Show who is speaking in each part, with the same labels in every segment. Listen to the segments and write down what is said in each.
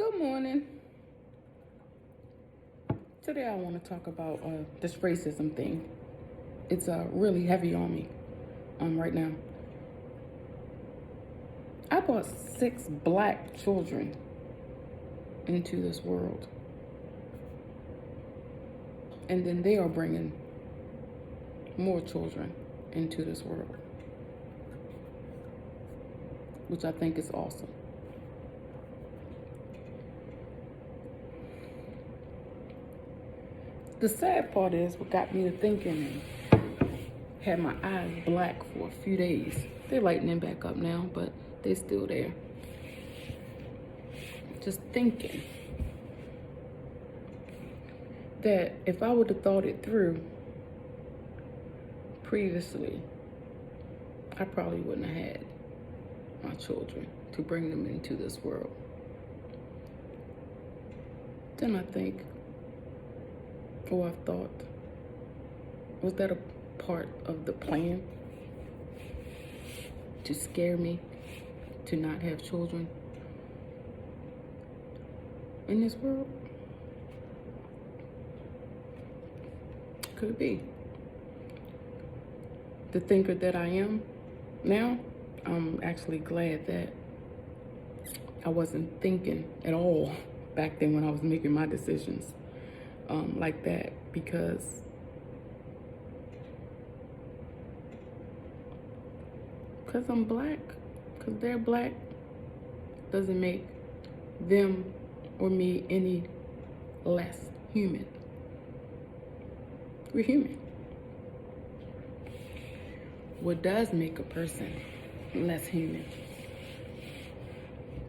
Speaker 1: Good morning. Today I want to talk about this racism thing. It's really heavy on me right now. I brought 6 black children into this world. And then they are bringing more children into this world, which I think is awesome. The sad part is what got me to thinking and had my eyes black for a few days. They're lightening back up now, but they're still there. Just thinking that if I would have thought it through previously, I probably wouldn't have had my children to bring them into this world. Then I think, I thought, was that a part of the plan to scare me to not have children in this world? Could be. The thinker that I am now, I'm actually glad that I wasn't thinking at all back then when I was making my decisions like that, because I'm black, because they're black, doesn't make them or me any less human. We're human. What does make a person less human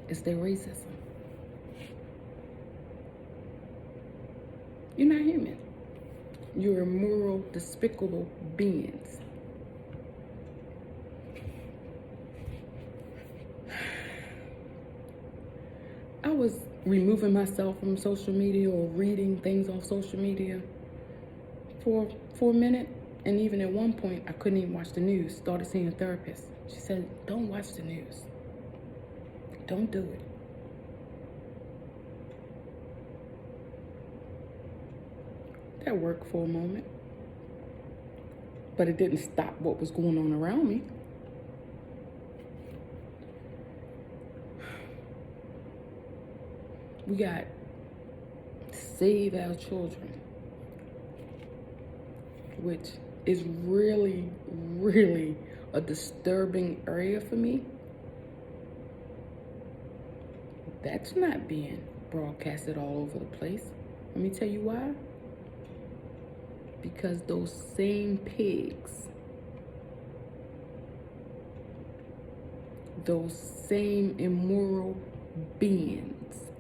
Speaker 1: is their racism. You're not human. You're immoral, despicable beings. I was removing myself from social media or reading things on social media for a minute. And even at one point, I couldn't even watch the news. Started seeing a therapist. She said, don't watch the news. Don't do it. That worked for a moment. But it didn't stop what was going on around me. We got Save Our Children, which is really, really a disturbing area for me. That's not being broadcasted all over the place. Let me tell you why. Because those same pigs, those same immoral beings,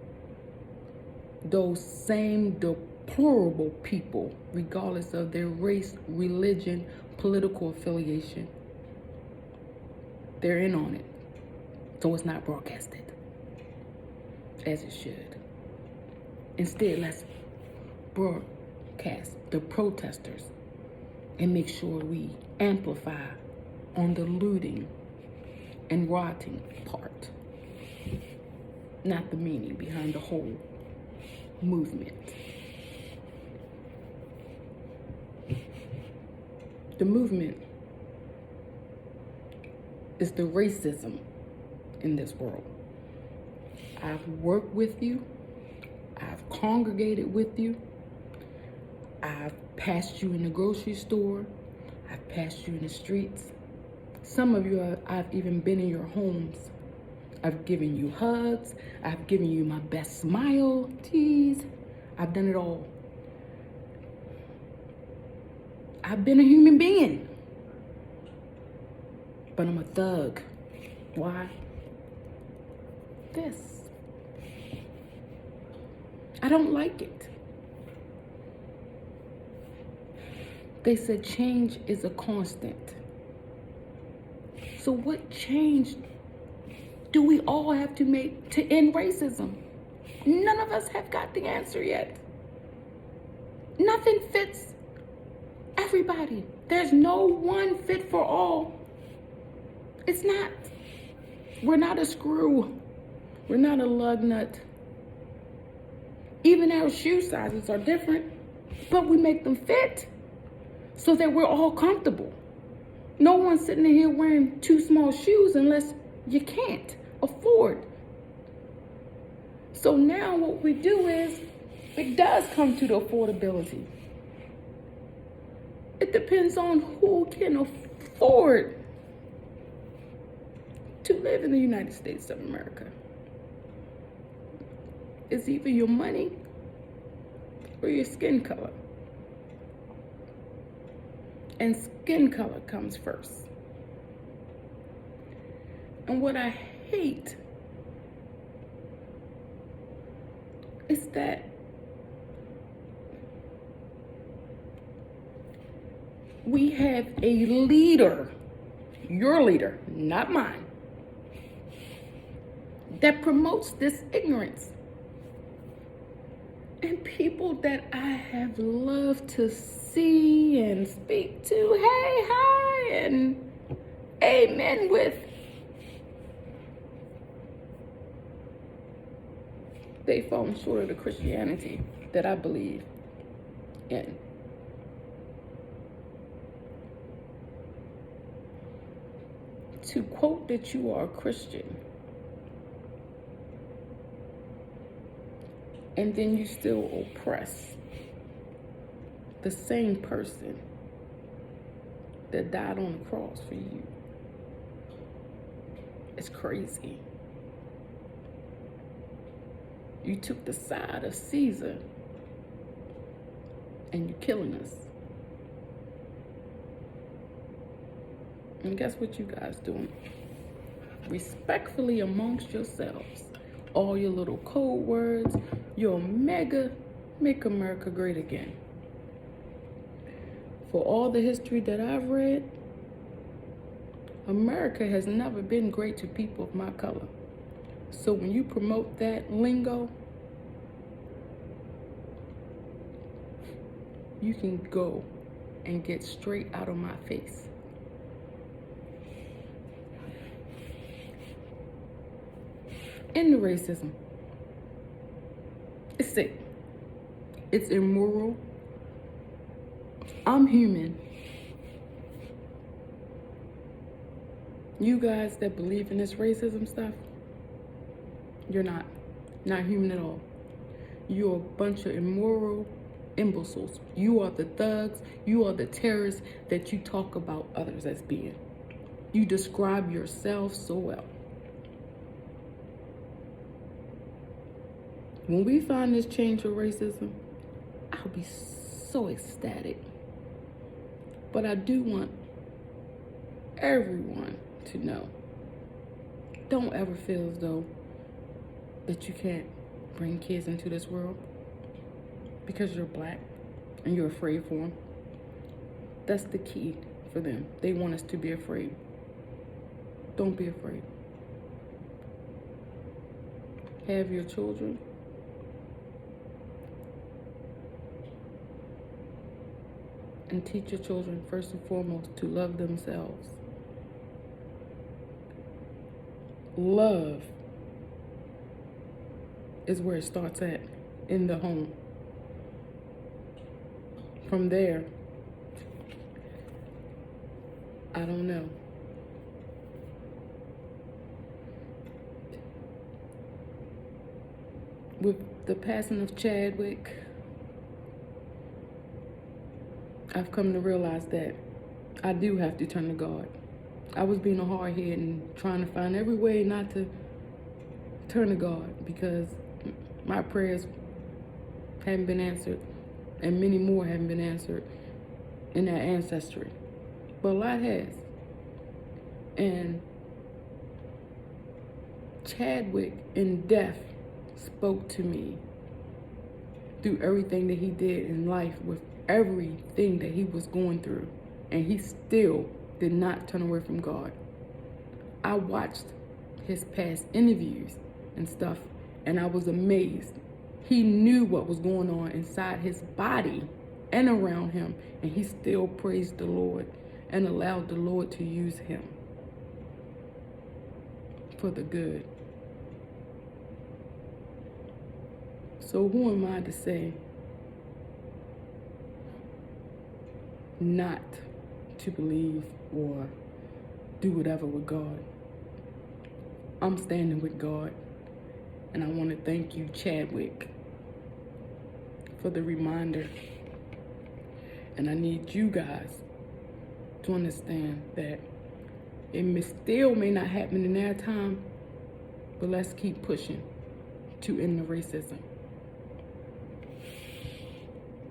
Speaker 1: those same deplorable people, regardless of their race, religion, political affiliation, they're in on it. So it's not broadcasted as it should. Instead, let's broadcast the protesters and make sure we amplify on the looting and rioting part, not the meaning behind the whole movement. The movement is the racism in this world. I've worked with you. I've congregated with you. I've passed you in the grocery store. I've passed you in the streets. Some of you, I've even been in your homes. I've given you hugs. I've given you my best smile, tease. I've done it all. I've been a human being. But I'm a thug. Why? This. I don't like it. They said change is a constant. So what change do we all have to make to end racism? None of us have got the answer yet. Nothing fits everybody. There's no one fit for all. It's not. We're not a screw. We're not a lug nut. Even our shoe sizes are different, but we make them fit so that we're all comfortable. No one's sitting in here wearing too small shoes unless you can't afford. So now what we do is, it does come to the affordability. It depends on who can afford to live in the United States of America. It's either your money or your skin color. And skin color comes first. And what I hate is that we have a leader, your leader, not mine, that promotes this ignorance. And people that I have loved to see and speak to, hey, hi, and amen with, they fall short of the Christianity that I believe in. To quote that you are a Christian, and then you still oppress the same person that died on the cross for you. It's crazy. You took the side of Caesar and you're killing us. And guess what you guys doing? Respectfully amongst yourselves, all your little code words, your mega Make America Great Again. For all the history that I've read, America has never been great to people of my color. So when you promote that lingo, you can go and get straight out of my face. End the racism. It's sick. It's immoral. I'm human. You guys that believe in this racism stuff, you're not human at all. You're a bunch of immoral imbeciles. You are the thugs. You are the terrorists that you talk about others as being. You describe yourself so well. When we find this change for racism, I'll be so ecstatic. But I do want everyone to know, don't ever feel as though that you can't bring kids into this world because you're black and you're afraid for them. That's the key for them. They want us to be afraid. Don't be afraid. Have your children. And teach your children, first and foremost, to love themselves. Love is where it starts at, in the home. From there, I don't know. With the passing of Chadwick, I've come to realize that I do have to turn to God. I was being a hard head and trying to find every way not to turn to God because my prayers haven't been answered and many more haven't been answered in our ancestry. But a lot has. And Chadwick in death spoke to me through everything that he did in life, with everything that he was going through, and he still did not turn away from God. I watched his past interviews and stuff, and I was amazed. He knew what was going on inside his body and around him, and he still praised the Lord and allowed the Lord to use him for the good. So who am I to say not to believe or do whatever with God? I'm standing with God, and I want to thank you, Chadwick, for the reminder. And I need you guys to understand that it still may not happen in our time, but let's keep pushing to end the racism.